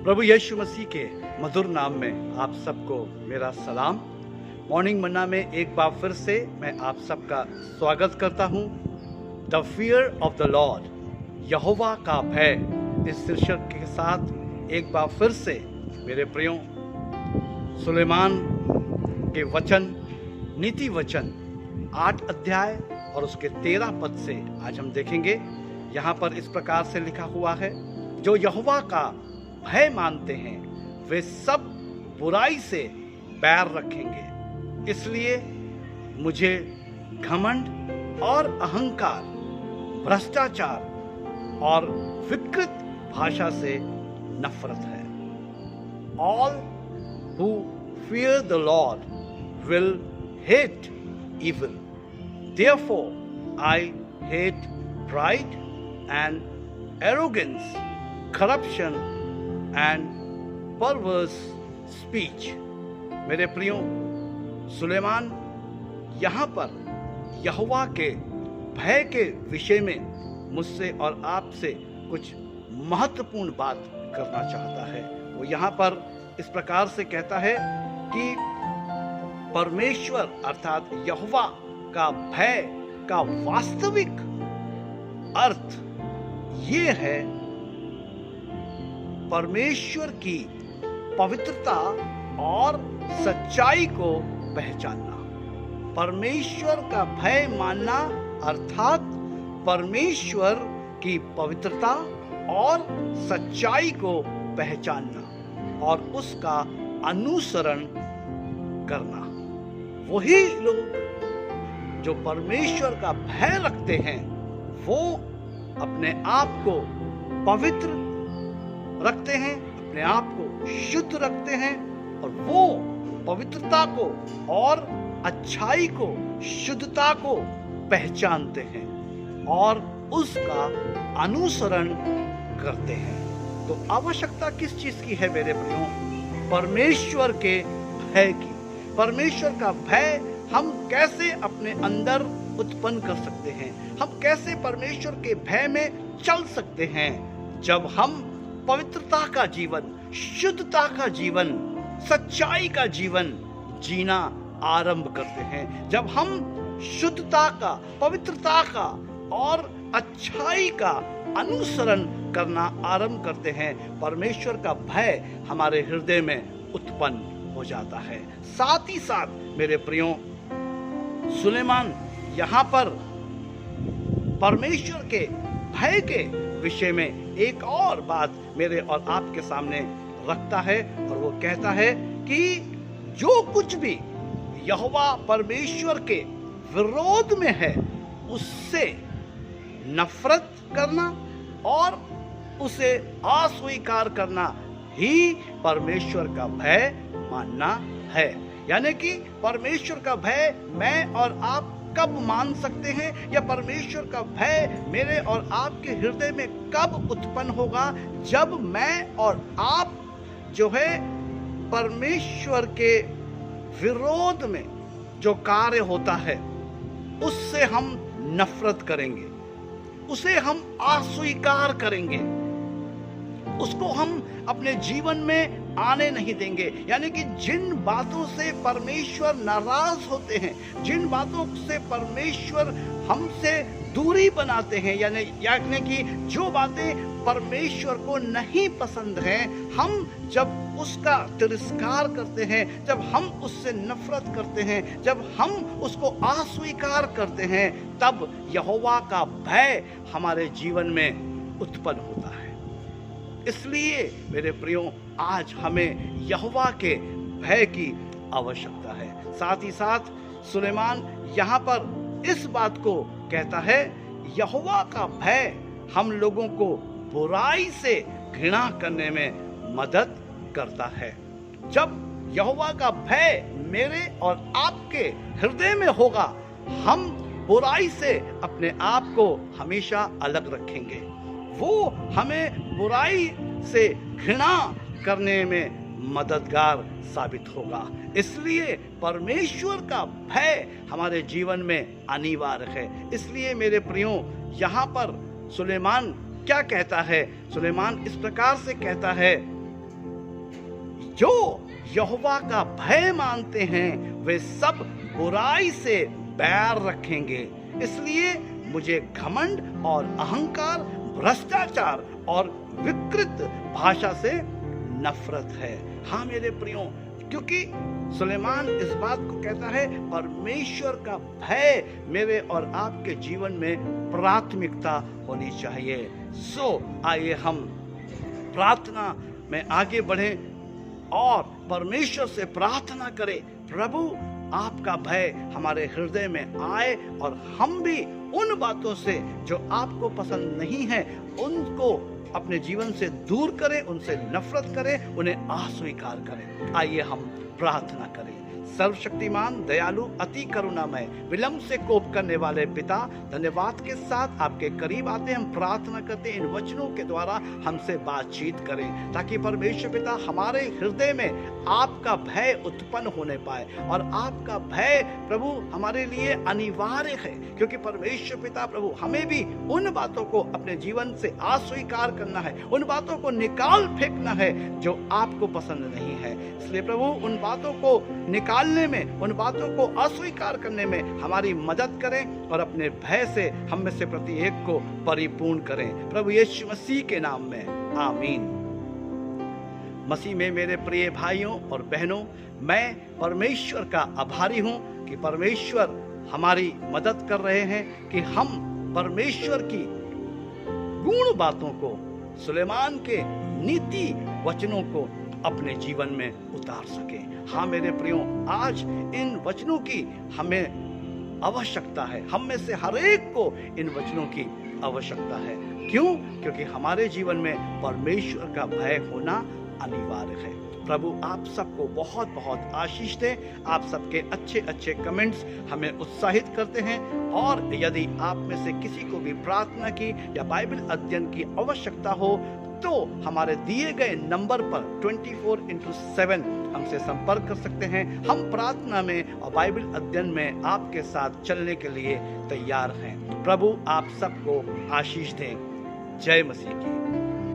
प्रभु यीशु मसीह के मधुर नाम में आप सबको मेरा सलाम। मॉर्निंग मन्ना में एक बार फिर से मैं आप सबका स्वागत करता हूँ। The fear of the Lord, यहोवा का भय, इस शीर्षक के साथ एक बार फिर से मेरे प्रियो सुलेमान के वचन, नीति वचन 8 अध्याय और उसके 13 पद से आज हम देखेंगे। यहाँ पर इस प्रकार से लिखा हुआ है, जो यहोवा का भय मानते हैं वे सब बुराई से बैर रखेंगे। इसलिए मुझे घमंड और अहंकार, भ्रष्टाचार और विकृत भाषा से नफरत है। All who fear the Lord will hate evil. Therefore, I hate pride and arrogance, corruption and perverse speech. मेरे प्रियो, सुलेमान यहाँ पर यहोवा के भय के विषय में मुझसे और आपसे कुछ महत्वपूर्ण बात करना चाहता है। वो यहाँ पर इस प्रकार से कहता है कि परमेश्वर अर्थात यहोवा का भय का वास्तविक अर्थ ये है परमेश्वर की पवित्रता और सच्चाई को पहचानना। परमेश्वर का भय मानना अर्थात परमेश्वर की पवित्रता और सच्चाई को पहचानना और उसका अनुसरण करना। वही लोग जो परमेश्वर का भय रखते हैं वो अपने आप को पवित्र रखते हैं, अपने आप को शुद्ध रखते हैं और वो पवित्रता को और अच्छाई को, शुद्धता को पहचानते हैं और उसका अनुसरण करते हैं। तो आवश्यकता किस चीज की है मेरे प्रियो? परमेश्वर के भय की। परमेश्वर का भय हम कैसे अपने अंदर उत्पन्न कर सकते हैं? हम कैसे परमेश्वर के भय में चल सकते हैं? जब हम पवित्रता का जीवन, शुद्धता का जीवन, सच्चाई का जीवन जीना आरंभ करते हैं। जब हम शुद्धता का, पवित्रता का और अच्छाई का अनुसरण करना आरंभ करते हैं, परमेश्वर का भय हमारे हृदय में उत्पन्न हो जाता है। साथ ही साथ मेरे प्रियो, सुलेमान यहाँ पर परमेश्वर के भय के विषय में एक और बात मेरे और आपके सामने रखता है और वो कहता है कि जो कुछ भी यहोवा परमेश्वर के विरोध में है उससे नफरत करना और उसे अस्वीकार करना ही परमेश्वर का भय मानना है। यानी कि परमेश्वर का भय मैं और आप कब मान सकते हैं, या परमेश्वर का भय मेरे और आपके हृदय में कब उत्पन्न होगा? जब मैं और आप जो है परमेश्वर के विरोध में जो कार्य होता है उससे हम नफरत करेंगे, उसे हम अस्वीकार करेंगे, उसको हम अपने जीवन में आने नहीं देंगे। यानी कि जिन बातों से परमेश्वर नाराज होते हैं, जिन बातों से परमेश्वर हमसे दूरी बनाते हैं, यानी कि जो बातें परमेश्वर को नहीं पसंद हैं, हम जब उसका तिरस्कार करते हैं, जब हम उससे नफरत करते हैं, जब हम उसको अस्वीकार करते हैं, तब यहोवा का भय हमारे जीवन में उत्पन्न होता है। इसलिए मेरे प्रियो, आज हमें यहोवा के भय की आवश्यकता है। साथ ही साथ सुलेमान यहाँ पर इस बात को कहता है, यहोवा का भय हम लोगों को बुराई से घृणा करने में मदद करता है। जब यहोवा का भय मेरे और आपके हृदय में होगा, हम बुराई से अपने आप को हमेशा अलग रखेंगे। वो हमें बुराई से घृणा करने में मददगार साबित होगा। इसलिए परमेश्वर का भय हमारे जीवन में अनिवार्य है। इसलिए मेरे प्रियो, यहाँ पर सुलेमान क्या कहता है? सुलेमान इस प्रकार से कहता है जो यहोवा का भय मानते हैं वे सब बुराई से बैर रखेंगे। इसलिए मुझे घमंड और अहंकार, भ्रष्टाचार और विकृत भाषा से नफरत है। हाँ मेरे प्रियो, क्योंकि सुलेमान इस बात को कहता है परमेश्वर का भय मेरे और आपके जीवन में प्राथमिकता होनी चाहिए। आइए हम प्रार्थना में आगे बढ़ें और परमेश्वर से प्रार्थना करें, प्रभु आपका भय हमारे हृदय में आए और हम भी उन बातों से जो आपको पसंद नहीं है उनको अपने जीवन से दूर करें, उनसे नफरत करें, उन्हें अस्वीकार करें। आइए हम प्रार्थना करें। सर्वशक्तिमान, दयालु, अति करुणामय, विलंब से कोप करने वाले पिता, धन्यवाद के साथ आपके करीब आते हम प्रार्थना करते इन वचनों के द्वारा हमसे बातचीत करें, ताकि परमेश्वर पिता हमारे हृदय में आपका भय उत्पन्न होने पाए। और आपका भय प्रभु हमारे लिए अनिवार्य है, क्योंकि परमेश्वर पिता प्रभु हमें भी उन बातों को अपने जीवन से अस्वीकार करना है, उन बातों को निकाल फेंकना है जो आपको पसंद नहीं है। इसलिए प्रभु उन बातों को निकालने में, उन बातों को अस्वीकार करने में हमारी मदद करें और अपने भय से हम में से प्रत्येक को परिपूर्ण करें, प्रभु यीशु मसीह के नाम में, आमीन। मसीह में मेरे प्रिय भाइयों और बहनों, मैं परमेश्वर का आभारी हूं कि परमेश्वर हमारी मदद कर रहे हैं कि हम परमेश्वर की गुण बातों को, सुलेमान के नीति वचनों को अपने जीवन में उतार सके। हाँ मेरे प्रियो, आज इन वचनों की हमें आवश्यकता है, हम में से हर एक को इन वचनों की आवश्यकता है। क्यों? क्योंकि हमारे जीवन में परमेश्वर का भय होना अनिवार्य है। प्रभु आप सबको बहुत बहुत आशीष दे। आप सबके अच्छे अच्छे कमेंट्स हमें उत्साहित करते हैं, और यदि आप में से किसी को भी प्रार्थना की या बाइबल अध्ययन की आवश्यकता हो तो हमारे दिए गए नंबर पर 24/7 हमसे संपर्क कर सकते हैं। हम प्रार्थना में और बाइबल अध्ययन में आपके साथ चलने के लिए तैयार हैं। प्रभु आप सबको आशीष दें। जय मसीह की।